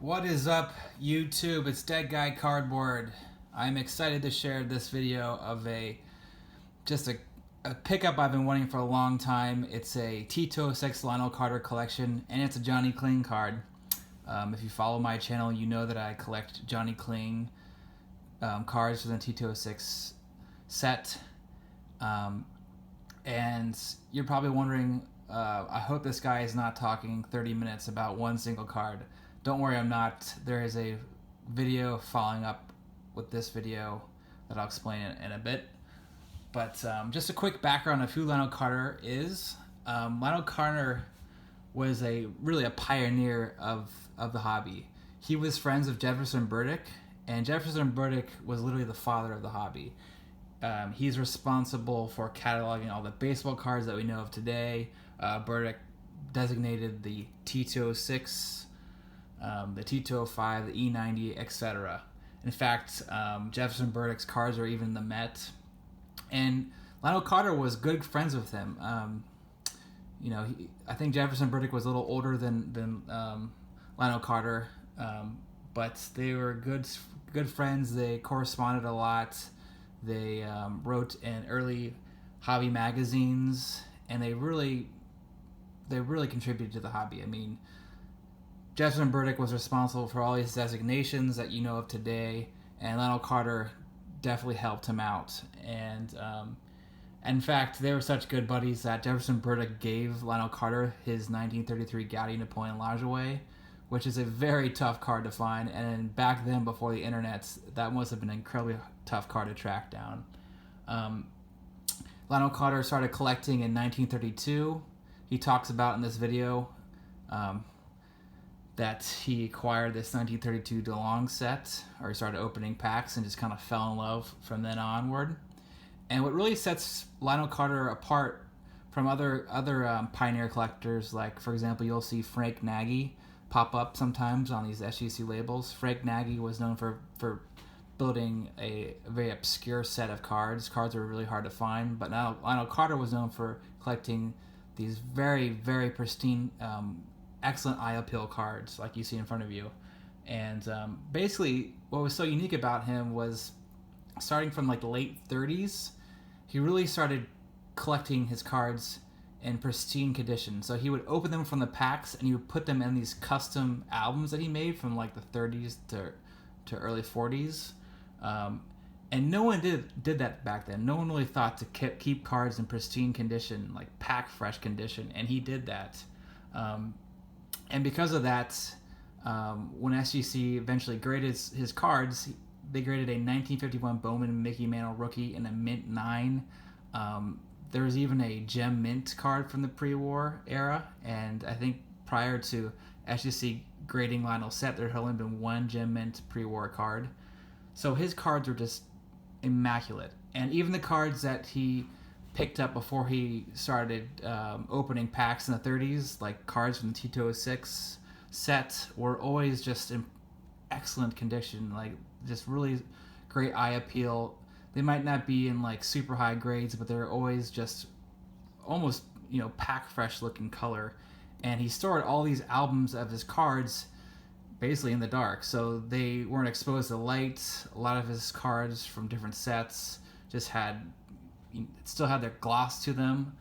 What is up, YouTube? It's Dead Guy Cardboard. I'm excited to share this video of a pickup I've been wanting for a long time. It's a T206 Lionel Carter collection, and it's a Johnny Kling card. If you follow my channel, you know that I collect Johnny Kling cards from the T206 set. And you're probably wondering, I hope this guy is not talking 30 minutes about one single card. Don't worry, I'm not. There is a video following up with this video that I'll explain in a bit. But just a quick background of who Lionel Carter is. Lionel Carter was really a pioneer of the hobby. He was friends with Jefferson Burdick, and Jefferson Burdick was literally the father of the hobby. He's responsible for cataloging all the baseball cards that we know of today. Burdick designated the T206, the T205, the E90, etc. In fact, Jefferson Burdick's cards are even in the Met. And Lionel Carter was good friends with him. I think Jefferson Burdick was a little older than Lionel Carter, but they were good friends. They corresponded a lot. They wrote in early hobby magazines, and they really contributed to the hobby. I mean, Jefferson Burdick was responsible for all these designations that you know of today, and Lionel Carter definitely helped him out. And in fact, they were such good buddies that Jefferson Burdick gave Lionel Carter his 1933 Gaudy Napoleon Lajoie, which is a very tough card to find. And back then, before the internet, that must have been an incredibly tough card to track down. Lionel Carter started collecting in 1932. He talks about in this video that he acquired this 1932 DeLong set, or he started opening packs and just kind of fell in love from then onward. And what really sets Lionel Carter apart from other pioneer collectors, like, for example, you'll see Frank Nagy pop up sometimes on these SGC labels. Frank Nagy was known for building a very obscure set of cards. Cards were really hard to find, but now Lionel Carter was known for collecting these very, very pristine, excellent eye appeal cards like you see in front of you. And basically what was so unique about him was, starting from like the late 30s, he really started collecting his cards in pristine condition. So he would open them from the packs and he would put them in these custom albums that he made from like the 30s to early 40s. And no one did that back then. No one really thought to keep cards in pristine condition, like pack fresh condition, and he did that. And because of that, when SGC eventually graded his cards, they graded a 1951 Bowman Mickey Mantle rookie in a mint 9. There was even a gem mint card from the pre-war era, and I think prior to SGC grading Lionel's set, there had only been one gem mint pre-war card. So his cards were just immaculate. And even the cards that he picked up before he started opening packs in the 30s, like cards from the T206 set, were always just in excellent condition, like just really great eye appeal. They might not be in like super high grades, but they're always just almost, pack fresh looking color. And he stored all these albums of his cards basically in the dark, so they weren't exposed to light. A lot of his cards from different sets just still had their gloss to them.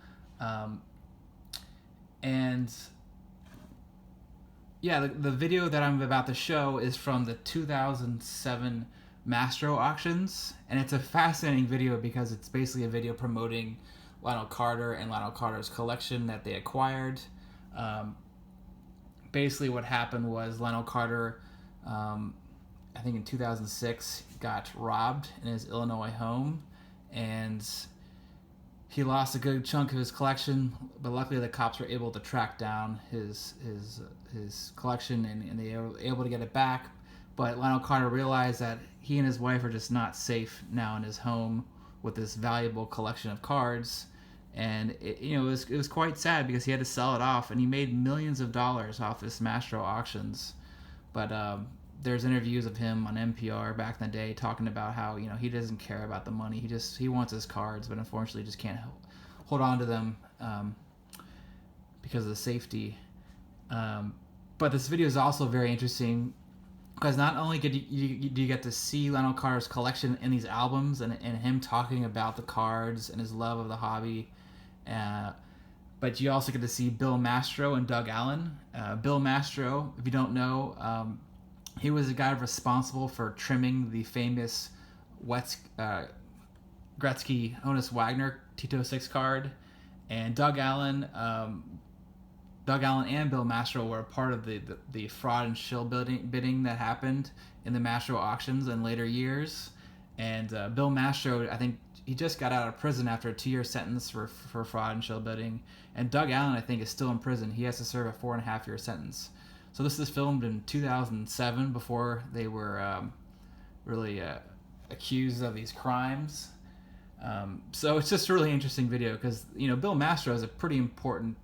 The video that I'm about to show is from the 2007 Mastro Auctions, and it's a fascinating video because it's basically a video promoting Lionel Carter and Lionel Carter's collection that they acquired. Basically what happened was Lionel Carter, I think in 2006, got robbed in his Illinois home, and he lost a good chunk of his collection, but luckily the cops were able to track down his collection, and they were able to get it back. But Lionel Carter realized that he and his wife are just not safe now in his home with this valuable collection of cards. And it was quite sad because he had to sell it off, and he made millions of dollars off this Mastro Auctions. But there's interviews of him on NPR back in the day talking about how he doesn't care about the money. He wants his cards, but unfortunately just can't hold on to them because of the safety. But this video is also very interesting because not only do you get to see Lionel Carter's collection in these albums and him talking about the cards and his love of the hobby, but you also get to see Bill Mastro and Doug Allen. Bill Mastro, if you don't know, he was the guy responsible for trimming the famous Gretzky Honus Wagner Tito 6 card, and Doug Allen and Bill Mastro were a part of the fraud and shill bidding that happened in the Mastro Auctions in later years. And Bill Mastro, I think he just got out of prison after a 2-year sentence for fraud and shill bidding. And Doug Allen, I think, is still in prison. He has to serve a 4.5-year sentence. So this is filmed in 2007, before they were really accused of these crimes. So it's just a really interesting video because, you know, Bill Mastro is a pretty important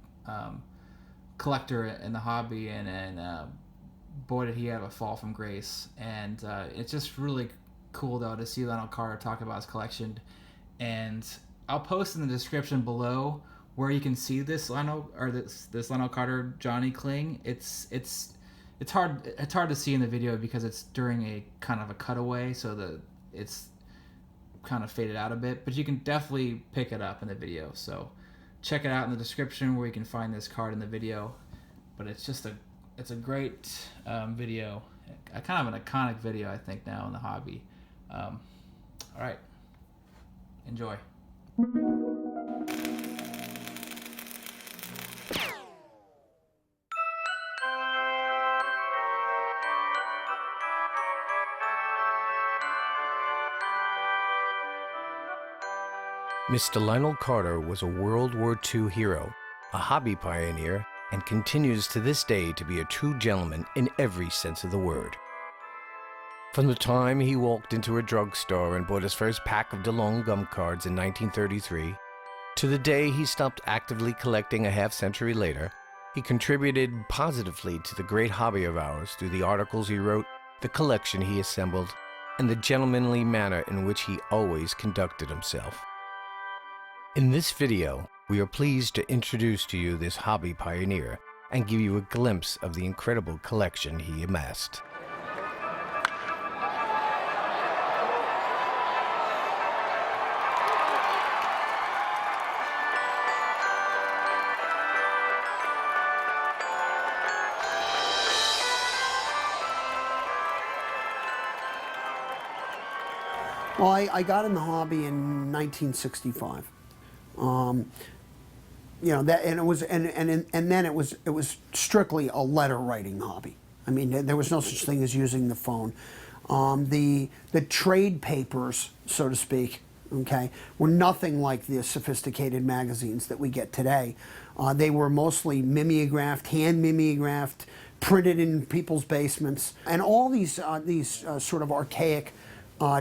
collector in the hobby, and boy did he have a fall from grace. And it's just really cool though to see Lionel Carter talk about his collection. And I'll post in the description below where you can see this Lionel Carter Johnny Kling. It's hard to see in the video because it's during a kind of a cutaway, so it's kind of faded out a bit, but you can definitely pick it up in the video. So check it out in the description where you can find this card in the video. But it's a great video, a kind of an iconic video, I think, now in the hobby. All right, enjoy. Mr. Lionel Carter was a World War II hero, a hobby pioneer, and continues to this day to be a true gentleman in every sense of the word. From the time he walked into a drugstore and bought his first pack of DeLong gum cards in 1933, to the day he stopped actively collecting a half-century later, he contributed positively to the great hobby of ours through the articles he wrote, the collection he assembled, and the gentlemanly manner in which he always conducted himself. In this video, we are pleased to introduce to you this hobby pioneer and give you a glimpse of the incredible collection he amassed. Well, I got in the hobby in 1965. You know that, and it was, and then it was strictly a letter writing hobby. I mean, there was no such thing as using the phone. The trade papers, so to speak, okay, were nothing like the sophisticated magazines that we get today. They were mostly mimeographed, hand mimeographed, printed in people's basements, and all these sort of archaic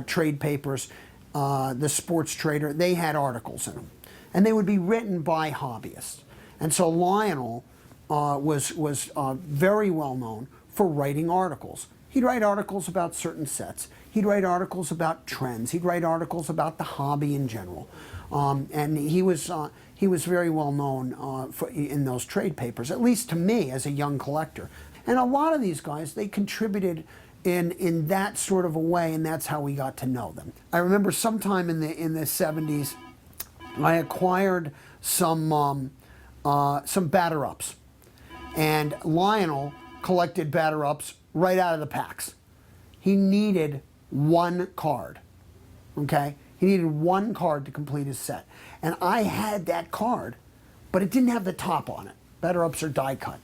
trade papers. The Sports Trader, they had articles in them. And they would be written by hobbyists. And so Lionel was very well known for writing articles. He'd write articles about certain sets. He'd write articles about trends. He'd write articles about the hobby in general. And he was very well known in those trade papers, at least to me as a young collector. And a lot of these guys, they contributed in that sort of a way, and that's how we got to know them. I remember sometime in the 70s, I acquired some batter-ups, and Lionel collected batter-ups right out of the packs. He needed one card, okay? He needed one card to complete his set. And I had that card, but it didn't have the top on it. Batter-ups are die cut.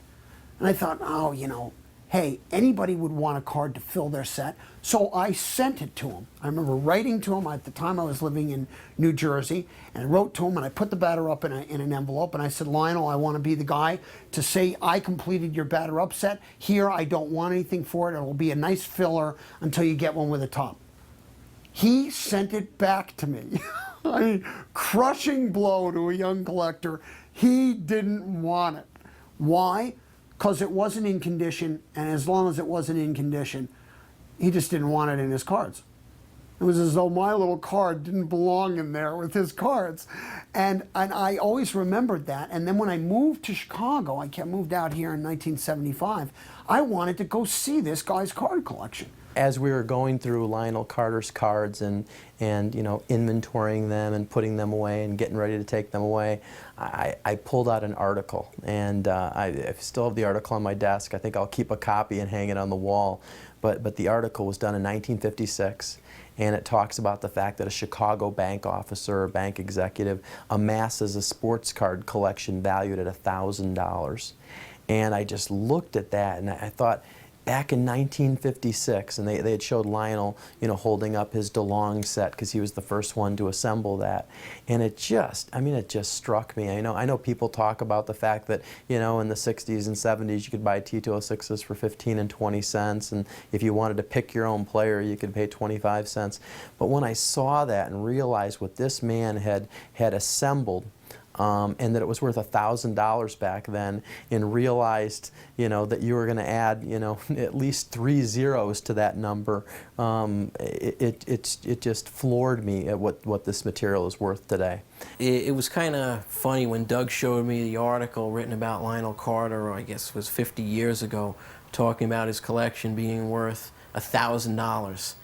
And I thought, oh, you know, hey, anybody would want a card to fill their set, so I sent it to him. I remember writing to him. At the time I was living in New Jersey, and I wrote to him, and I put the batter up in an envelope, and I said, Lionel, I want to be the guy to say I completed your batter up set. Here, I don't want anything for it. It'll be a nice filler until you get one with a top. He sent it back to me. I mean, crushing blow to a young collector. He didn't want it. Why? Because it wasn't in condition, and as long as it wasn't in condition, he just didn't want it in his cards. It was as though my little card didn't belong in there with his cards. And I always remembered that. And then when I moved to Chicago, I moved out here in 1975, I wanted to go see this guy's card collection. As we were going through Lionel Carter's cards and you know, inventorying them and putting them away and getting ready to take them away, I pulled out an article, and I still have the article on my desk. I think I'll keep a copy and hang it on the wall. But the article was done in 1956, and it talks about the fact that a Chicago bank officer or bank executive amasses a sports card collection valued at $1,000. And I just looked at that and I thought, back in 1956, and they had showed Lionel, you know, holding up his DeLong set because he was the first one to assemble that, and it just, I mean, it just struck me. I know people talk about the fact that, you know, in the 60s and 70s you could buy T206s for 15 and 20 cents, and if you wanted to pick your own player you could pay 25 cents. But when I saw that and realized what this man had assembled, and that it was worth $1,000 back then, and realized, you know, that you were going to add, you know, at least 3 zeros to that number, it just floored me at what this material is worth today. It was kind of funny when Doug showed me the article written about Lionel Carter, I guess it was 50 years ago, talking about his collection being worth $1,000.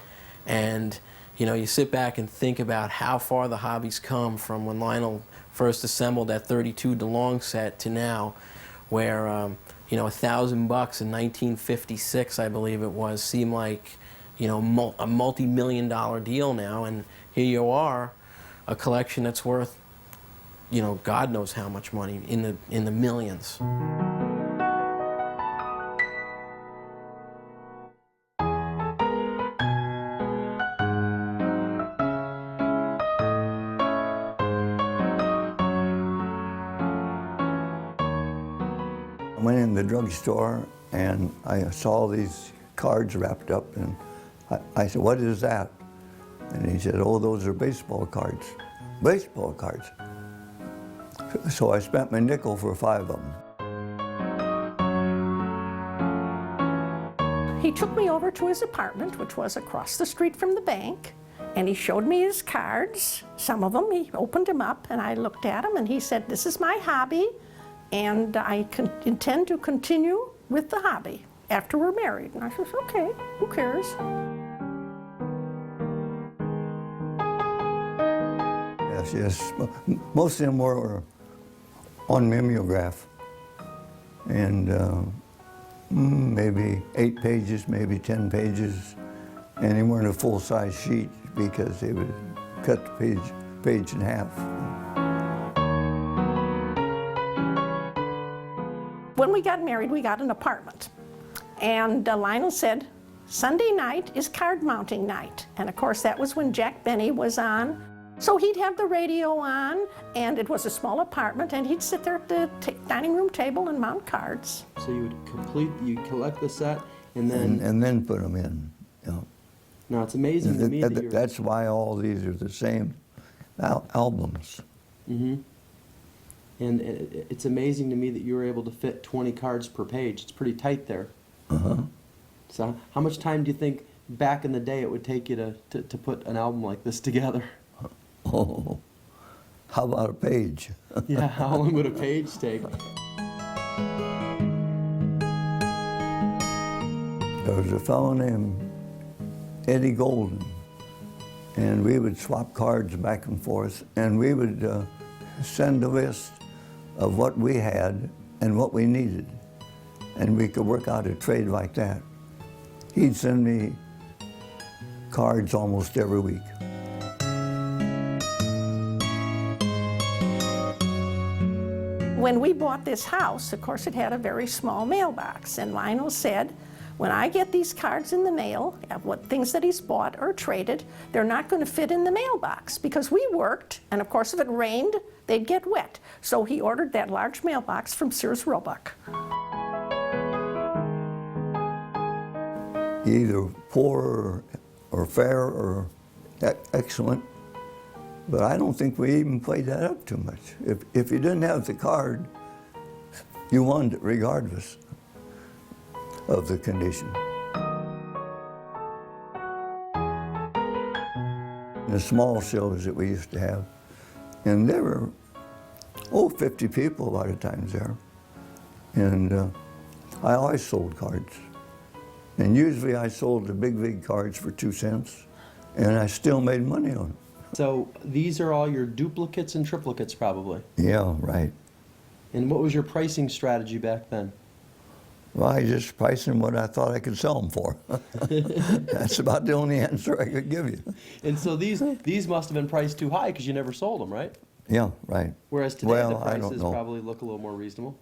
And, you know, you sit back and think about how far the hobby's come from when Lionel first assembled that 32 DeLong set to now, where you know, $1,000 in 1956, I believe it was, seemed like, you know, a multi-million-dollar deal now, and here you are, a collection that's worth, you know, God knows how much money, in the millions. I went in the drugstore and I saw these cards wrapped up, and I said, "What is that?" And he said, "Oh, those are baseball cards." Baseball cards. So I spent my nickel for 5 of them. He took me over to his apartment, which was across the street from the bank, and he showed me his cards. Some of them, he opened them up, and I looked at them, and he said, "This is my hobby, and I intend to continue with the hobby after we're married." And I said, "Okay, who cares?" Yes. Most of them were on mimeograph, and maybe 8 pages, maybe 10 pages, and they weren't a full-size sheet because they would cut the page in half. When we got married, we got an apartment. And Lionel said, "Sunday night is card mounting night." And of course, that was when Jack Benny was on. So he'd have the radio on, and it was a small apartment, and he'd sit there at the dining room table and mount cards. So you would you'd collect the set, and then... And then put them in, you know. Now, it's amazing to me that you're... That's why all these are the same albums. Mm-hmm. And it's amazing to me that you were able to fit 20 cards per page. It's pretty tight there. Uh-huh. So how much time do you think back in the day it would take you to put an album like this together? Oh, how about a page? Yeah, how long would a page take? There was a fellow named Eddie Golden, and we would swap cards back and forth, and we would send a list of what we had and what we needed, and we could work out a trade like that. He'd send me cards almost every week. When we bought this house, of course, it had a very small mailbox, and Lionel said, "When I get these cards in the mail, what things that he's bought or traded, they're not going to fit in the mailbox because we worked, and of course if it rained, they'd get wet." So he ordered that large mailbox from Sears Roebuck. Either poor or fair or excellent, but I don't think we even played that up too much. If you didn't have the card, you won it regardless of the condition. the small shows that we used to have. And there were, 50 people a lot of times there. And I always sold cards. And usually I sold the big cards for 2 cents, and I still made money on it. So these are all your duplicates and triplicates probably. Yeah, right. And what was your pricing strategy back then? Well, I just priced them what I thought I could sell them for. That's about the only answer I could give you. And so these must have been priced too high because you never sold them, right? Yeah, right. Whereas today Well, the I don't prices know. probably look a little more reasonable.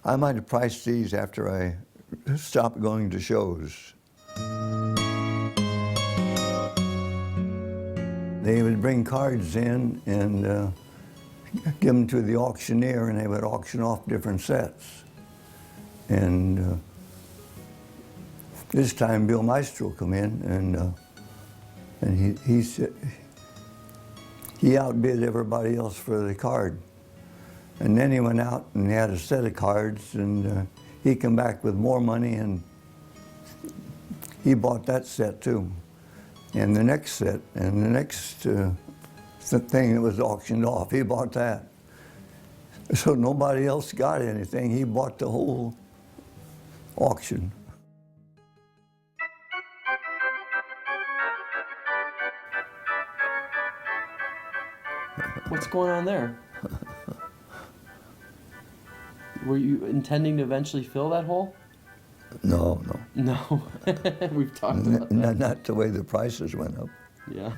I might have priced these after I stopped going to shows. They would bring cards in and give them to the auctioneer, and they would auction off different sets. And this time Bill Mastro come in, and he said he outbid everybody else for the card. And then he went out and had a set of cards, and he came back with more money, and he bought that set too. And the next set, and the next thing that was auctioned off, he bought that. So nobody else got anything. He bought the whole auction. What's going on there? Were you intending to eventually fill that hole? No. No. We've talked about that. Not the way the prices went up. Yeah.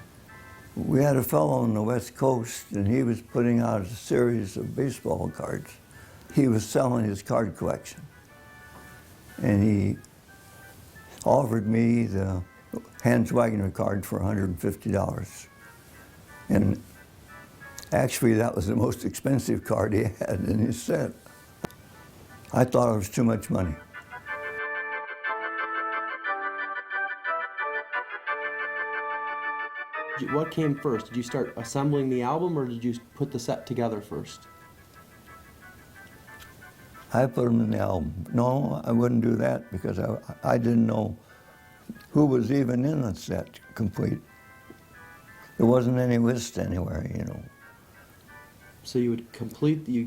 We had a fellow on the West Coast, and he was putting out a series of baseball cards. He was selling his card collection. And he offered me the Hans Wagner card for $150. And actually, that was the most expensive card he had in his set. I thought it was too much money. What came first? Did you start assembling the album or did you put the set together first? I put them in the album. No, I wouldn't do that because I didn't know who was even in the set complete. There wasn't any list anywhere, you know. So you would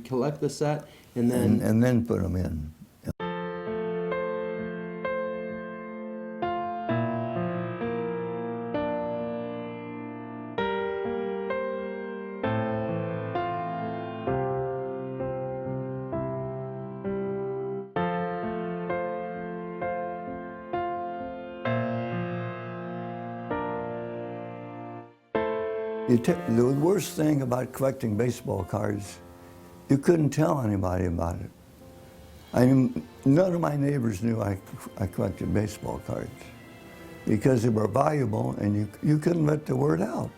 collect the set and then... And then put them in. The worst thing about collecting baseball cards, you couldn't tell anybody about it. I mean, none of my neighbors knew I collected baseball cards because they were valuable and you couldn't let the word out.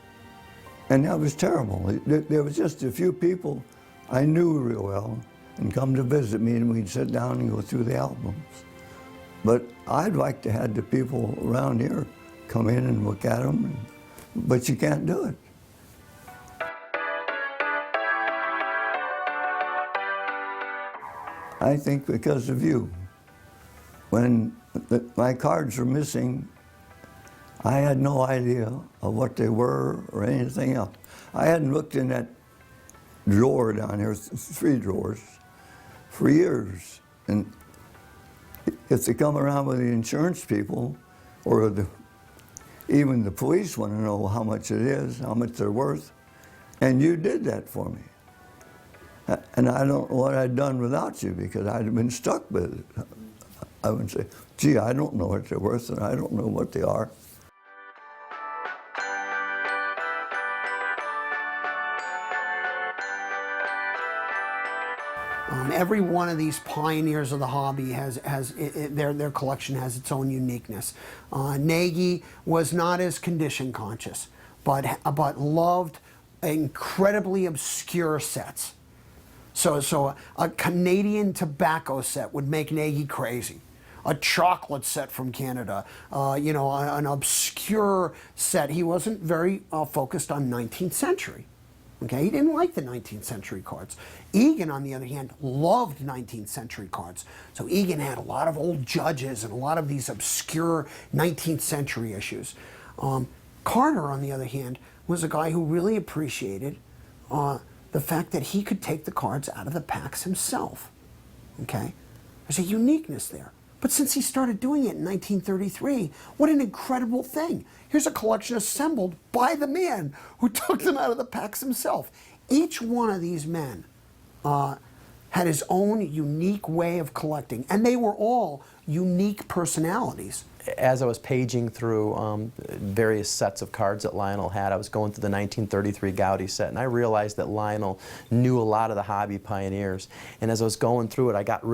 And that was terrible. There was just a few people I knew real well and come to visit me, and we'd sit down and go through the albums. But I'd like to have the people around here come in and look at them, but you can't do it. I think because of you. When my cards were missing, I had no idea of what they were or anything else. I hadn't looked in that drawer down here, 3 drawers, for years. And if they come around with the insurance people, or even the police want to know how much it is, how much they're worth, and you did that for me. And I don't know what I'd done without you because I'd have been stuck with it. I would say, gee, I don't know what they're worth and I don't know what they are. Every one of these pioneers of the hobby their collection has its own uniqueness. Nagy was not as condition conscious, but loved incredibly obscure sets. So a Canadian tobacco set would make Nagy crazy. A chocolate set from Canada, an obscure set. He wasn't very focused on 19th century. Okay, he didn't like the 19th century cards. Egan, on the other hand, loved 19th century cards. So Egan had a lot of old judges and a lot of these obscure 19th century issues. Carter, on the other hand, was a guy who really appreciated the fact that he could take the cards out of the packs himself. Okay? There's a uniqueness there. But since he started doing it in 1933, what an incredible thing. Here's a collection assembled by the man who took them out of the packs himself. Each one of these men had his own unique way of collecting, and they were all unique personalities. As I was paging through various sets of cards that Lionel had, I was going through the 1933 Gowdy set, and I realized that Lionel knew a lot of the hobby pioneers. And as I was going through it, I got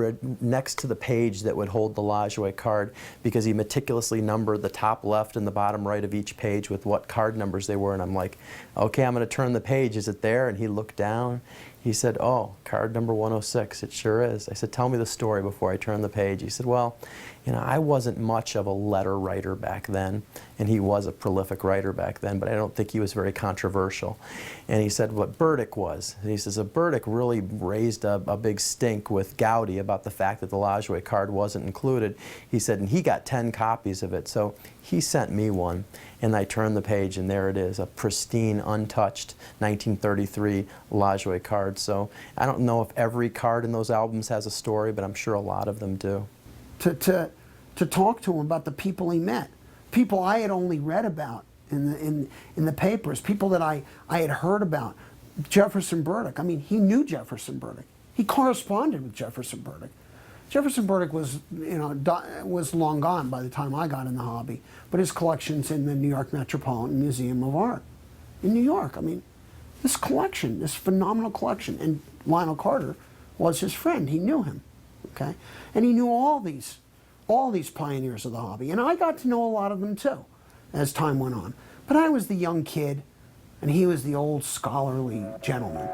next to the page that would hold the Lajoie card, because he meticulously numbered the top left and the bottom right of each page with what card numbers they were. And I'm like, okay, I'm going to turn the page. Is it there? And he looked down. He said, oh, card number 106, it sure is. I said, tell me the story before I turn the page. He said, well, you know, I wasn't much of a letter writer back then, and he was a prolific writer back then, but I don't think he was very controversial. And he said what Burdick was. And he says, Burdick really raised a big stink with Gowdy about the fact that the Lajoie card wasn't included. He said, and he got 10 copies of it, so he sent me one. And I turned the page, and there it is, a pristine, untouched 1933 Lajoie card. So I don't know if every card in those albums has a story, but I'm sure a lot of them do. To talk to him about the people he met, people I had only read about in the papers, people that I had heard about. Jefferson Burdick, I mean, he knew Jefferson Burdick. He corresponded with Jefferson Burdick. Jefferson Burdick was, you know, was long gone by the time I got in the hobby, but his collection's in the New York Metropolitan Museum of Art in New York. I mean, this collection, this phenomenal collection, and Lionel Carter was his friend. He knew him, okay, and he knew all these pioneers of the hobby, and I got to know a lot of them too, as time went on. But I was the young kid, and he was the old scholarly gentleman.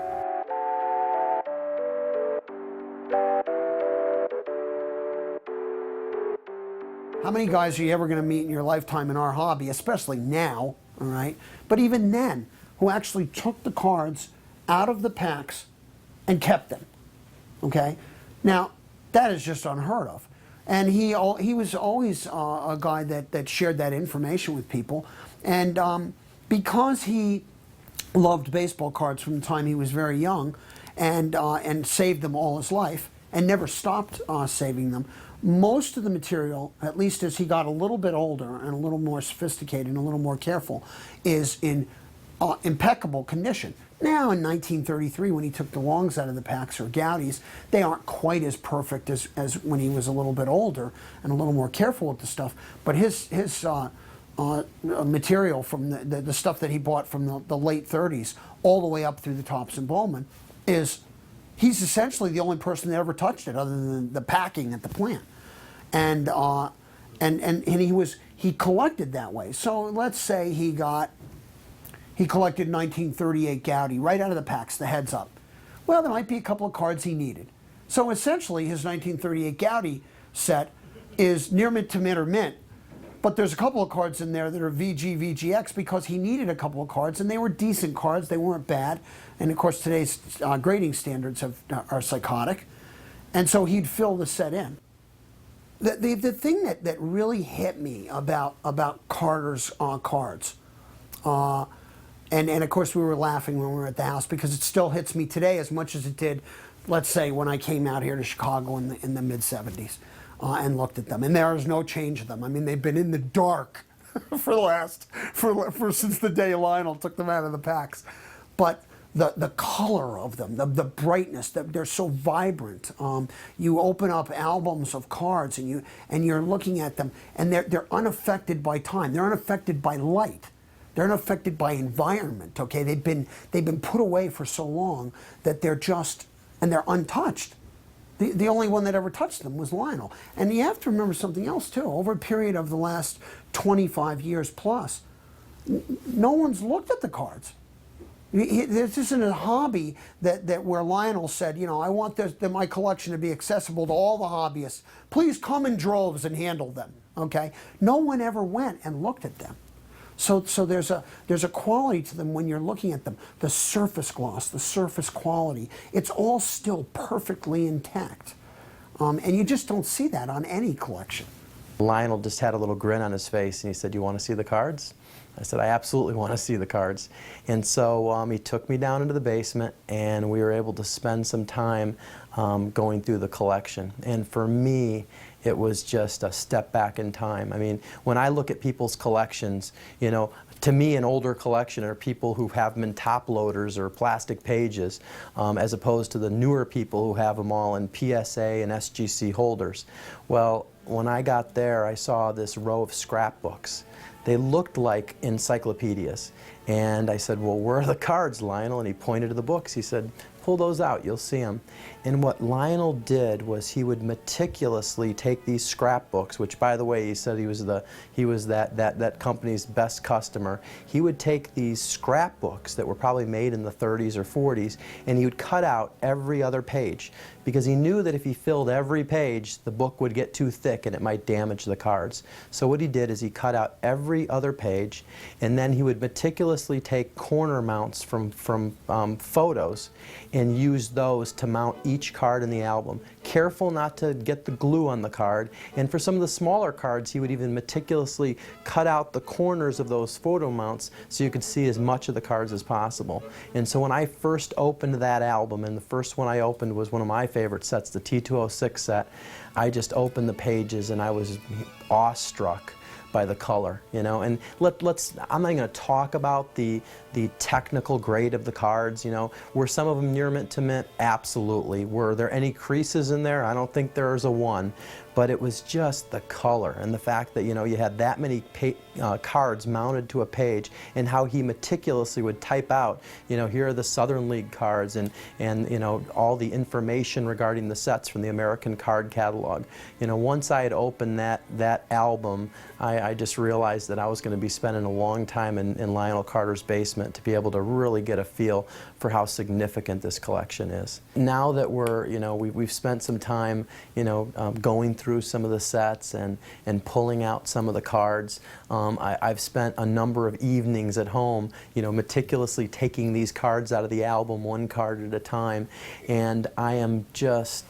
How many guys are you ever going to meet in your lifetime in our hobby, especially now, all right? But even then, who actually took the cards out of the packs and kept them, okay? Now, that is just unheard of. And he was always a guy that shared that information with people. And because he loved baseball cards from the time he was very young and saved them all his life and never stopped saving them, most of the material, at least as he got a little bit older and a little more sophisticated and a little more careful, is in impeccable condition. Now in 1933, when he took the longs out of the packs or Gowdies, they aren't quite as perfect as when he was a little bit older and a little more careful with the stuff. But his material from the stuff that he bought from the late 30s all the way up through the Topps and Bowman is, he's essentially the only person that ever touched it other than the packing at the plant. And he collected that way. So let's say he collected 1938 Gowdy right out of the packs, the heads up. Well, there might be a couple of cards he needed. So essentially his 1938 Gowdy set is near mint to mint or mint, but there's a couple of cards in there that are VG, VGX because he needed a couple of cards, and they were decent cards, they weren't bad. And of course today's grading standards are psychotic. And so he'd fill the set in. The thing that really hit me about Carter's cards, and of course we were laughing when we were at the house because it still hits me today as much as it did, let's say, when I came out here to Chicago in the mid-70s and looked at them. And there is no change of them. I mean, they've been in the dark for since the day Lionel took them out of the packs. But the color of them, the brightness, they're so vibrant. You open up albums of cards and you're looking at them, and they're unaffected by time. They're unaffected by light. They're unaffected by environment. Okay, they've been put away for so long that they're untouched. The only one that ever touched them was Lionel. And you have to remember something else too. Over a period of the last 25 years plus, no one's looked at the cards. This isn't a hobby that where Lionel said, you know, I want my collection to be accessible to all the hobbyists. Please come in droves and handle them. Okay? No one ever went and looked at them. So there's a quality to them when you're looking at them. The surface gloss, the surface quality, it's all still perfectly intact. And you just don't see that on any collection. Lionel just had a little grin on his face and he said, "You want to see the cards?" I said, "I absolutely want to see the cards." And so he took me down into the basement and we were able to spend some time going through the collection. And for me, it was just a step back in time. I mean, when I look at people's collections, you know, to me, an older collection are people who have them in top loaders or plastic pages, as opposed to the newer people who have them all in PSA and SGC holders. Well, when I got there, I saw this row of scrapbooks. They looked like encyclopedias. And I said, "Well, where are the cards, Lionel?" And he pointed to the books. He said, "Pull those out, you'll see them." And what Lionel did was he would meticulously take these scrapbooks, which, by the way, he said he was that company's best customer. He would take these scrapbooks that were probably made in the 30s or 40s, and he would cut out every other page, because he knew that if he filled every page, the book would get too thick and it might damage the cards. So what he did is he cut out every other page, and then he would meticulously take corner mounts from photos and use those to mount each card in the album. Careful not to get the glue on the card, and for some of the smaller cards he would even meticulously cut out the corners of those photo mounts so you could see as much of the cards as possible. And so when I first opened that album, and the first one I opened was one of my favorite sets, the T206 set, I just opened the pages and I was awestruck by the color, you know. And I'm not going to talk about the technical grade of the cards, you know. Were some of them near mint to mint? Absolutely. Were there any creases in there? I don't think there's a one. But it was just the color and the fact that, you know, you had that many cards mounted to a page, and how he meticulously would type out, you know, here are the Southern League cards, and you know, all the information regarding the sets from the American card catalog. You know, once I had opened that album, I just realized that I was going to be spending a long time in Lionel Carter's basement to be able to really get a feel for how significant this collection is. Now that we're, you know, we've spent some time, you know, going through some of the sets and pulling out some of the cards. I've spent a number of evenings at home, you know, meticulously taking these cards out of the album one card at a time, and I am just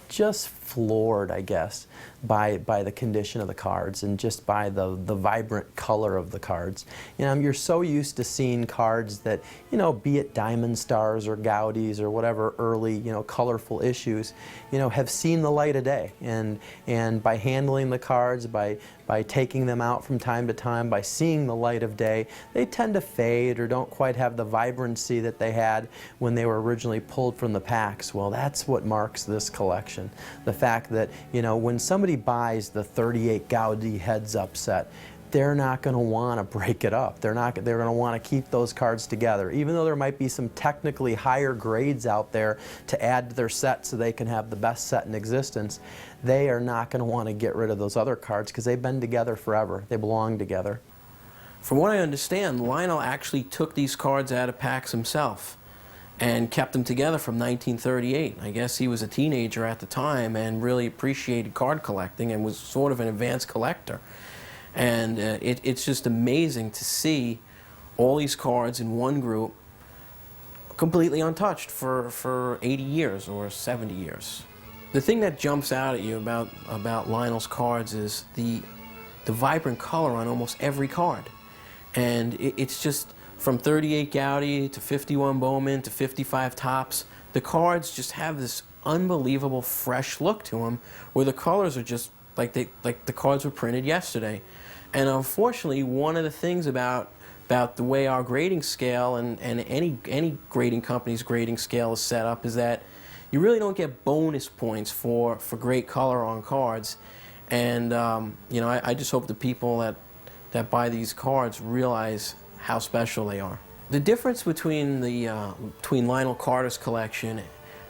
floored, I guess, by the condition of the cards and just by the vibrant color of the cards. You know, you're so used to seeing cards that, you know, be it Diamond Stars or Gaudis or whatever early, you know, colorful issues, you know, have seen the light of day. And by handling the cards, by taking them out from time to time, by seeing the light of day, they tend to fade or don't quite have the vibrancy that they had when they were originally pulled from the packs. Well, that's what marks this collection. The fact that, you know, when somebody buys the 38 Gaudi heads-up set, they're not going to want to break it up. They're going to want to keep those cards together. Even though there might be some technically higher grades out there to add to their set so they can have the best set in existence, they are not going to want to get rid of those other cards because they've been together forever. They belong together. From what I understand, Lionel actually took these cards out of packs himself and kept them together from 1938. I guess he was a teenager at the time and really appreciated card collecting and was sort of an advanced collector. And it's just amazing to see all these cards in one group completely untouched for 80 years or 70 years. The thing that jumps out at you about Lionel's cards is the vibrant color on almost every card. And it's just from 38 Gaudi to 51 Bowman to 55 Topps, the cards just have this unbelievable fresh look to them, where the colors are just like the cards were printed yesterday. And unfortunately, one of the things about the way our grading scale and any grading company's grading scale is set up is that you really don't get bonus points for great color on cards. And you know, I just hope the people that buy these cards realize how special they are. The difference between Lionel Carter's collection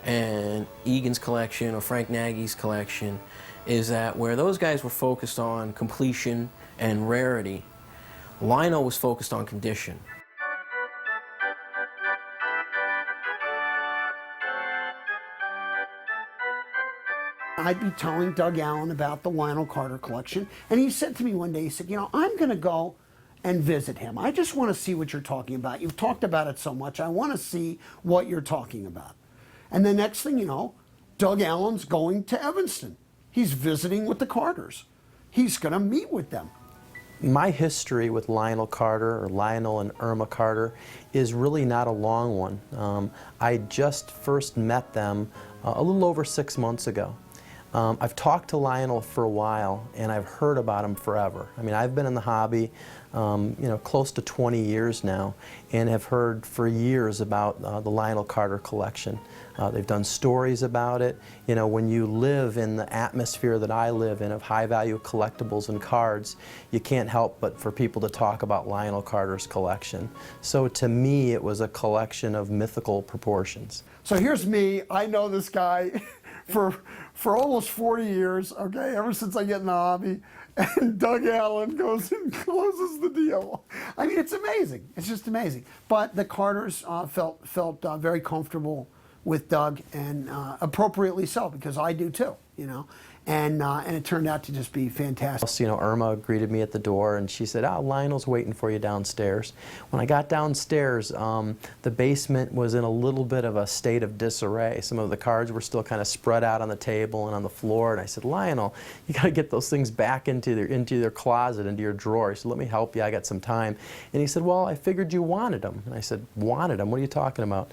and Egan's collection or Frank Nagy's collection is that where those guys were focused on completion and rarity, Lionel was focused on condition. I'd be telling Doug Allen about the Lionel Carter collection, and he said to me one day, he said, you know, I'm going to go and visit him. I just want to see what you're talking about. You've talked about it so much. I want to see what you're talking about. And the next thing you know, Doug Allen's going to Evanston. He's visiting with the Carters. he's going to meet with them. My history with Lionel Carter, or Lionel and Irma Carter, is really not a long one. I just first met them a little over 6 months ago. I've talked to Lionel for a while, and I've heard about him forever. I mean, I've been in the hobby, close to 20 years now, and have heard for years about the Lionel Carter collection. They've done stories about it. You know, when you live in the atmosphere that I live in of high-value collectibles and cards, you can't help but for people to talk about Lionel Carter's collection. So to me, it was a collection of mythical proportions. So here's me. I know this guy for almost 40 years, okay, ever since I get in the hobby. And Doug Allen goes and closes the deal. I mean, it's amazing. It's just amazing. But the Carters felt very comfortable with Doug, and appropriately so, because I do too, you know. And it turned out to just be fantastic. You know, Irma greeted me at the door, and she said, "Oh, Lionel's waiting for you downstairs." When I got downstairs, the basement was in a little bit of a state of disarray. Some of the cards were still kind of spread out on the table and on the floor, and I said, "Lionel, you got to get those things back into their closet, into your drawer." He said, "Let me help you, I got some time." And he said, "Well, I figured you wanted them." And I said, "Wanted them? What are you talking about?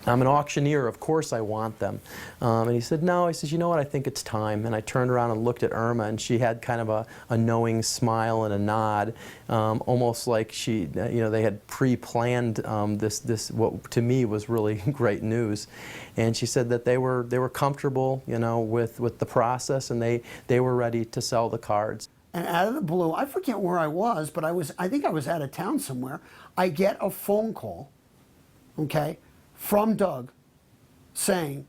I'm an auctioneer, of course I want them." And he said, "No," he says, "You know what, I think it's time." And I turned around and looked at Irma, and she had kind of a knowing smile and a nod, almost like she, they had pre-planned this what to me was really great news. And she said that they were comfortable, with the process, and they were ready to sell the cards. And out of the blue, I forget where I was, but I think I was out of town somewhere. I get a phone call, okay, from Doug, saying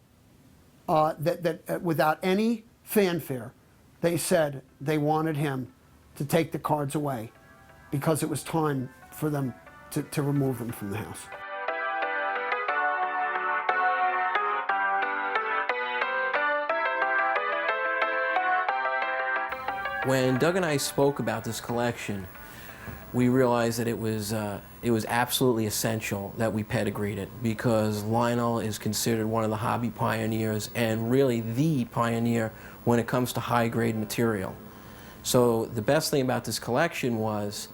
that without any fanfare, they said they wanted him to take the cards away because it was time for them to remove them from the house. When Doug and I spoke about this collection, we realized that it was absolutely essential that we pedigreed it, because Lionel is considered one of the hobby pioneers, and really the pioneer when it comes to high-grade material. So the best thing about this collection was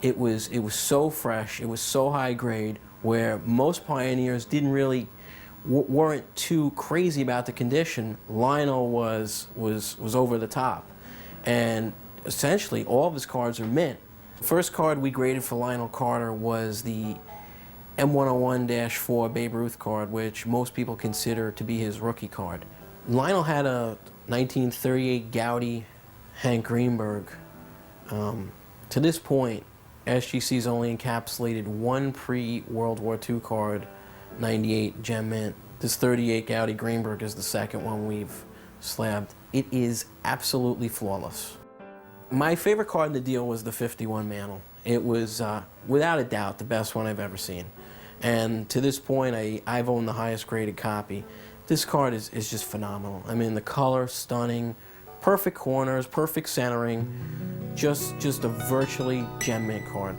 it was so fresh, it was so high-grade, where most pioneers weren't too crazy about the condition. Lionel was over the top, and essentially all of his cards are mint. The first card we graded for Lionel Carter was the M101-4 Babe Ruth card, which most people consider to be his rookie card. Lionel had a 1938 Gaudy Hank Greenberg. To this point, SGC's only encapsulated one pre-World War II card, 98 Gem Mint. This 38 Gaudy Greenberg is the second one we've slabbed. It is absolutely flawless. My favorite card in the deal was the 51 Mantle. It was, without a doubt, the best one I've ever seen. And to this point, I've owned the highest graded copy. This card is just phenomenal. I mean, the color, stunning, perfect corners, perfect centering, just a virtually gem mint card.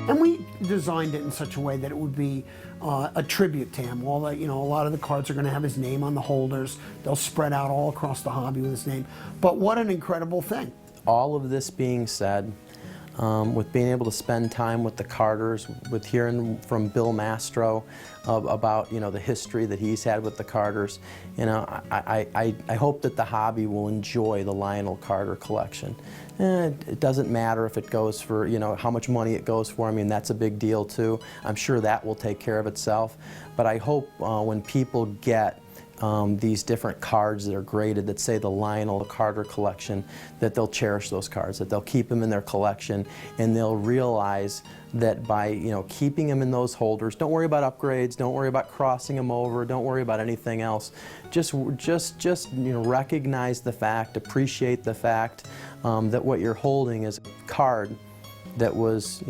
And we designed it in such a way that it would be a tribute to him. A lot of the cards are going to have his name on the holders. They'll spread out all across the hobby with his name. But what an incredible thing. All of this being said, with being able to spend time with the Carters, with hearing from Bill Mastro about the history that he's had with the Carters, I hope that the hobby will enjoy the Lionel Carter collection. It doesn't matter if it goes for, how much money it goes for. I mean, that's a big deal too. I'm sure that will take care of itself. But I hope when people get these different cards that are graded that say the Lionel Carter collection, that they'll cherish those cards, that they'll keep them in their collection, and they'll realize that by keeping them in those holders, don't worry about upgrades, don't worry about crossing them over, don't worry about anything else. Just recognize the fact, appreciate the fact that what you're holding is a card that was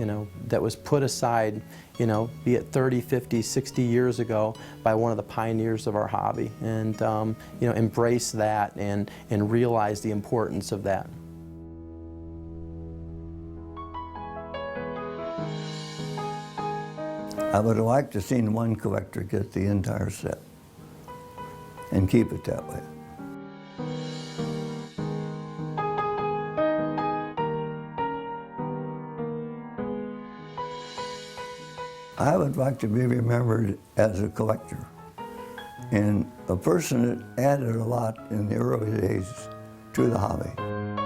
put aside, be it 30, 50, 60 years ago by one of the pioneers of our hobby, and embrace that and realize the importance of that. I would have liked to have seen one collector get the entire set and keep it that way. I would like to be remembered as a collector and a person that added a lot in the early days to the hobby.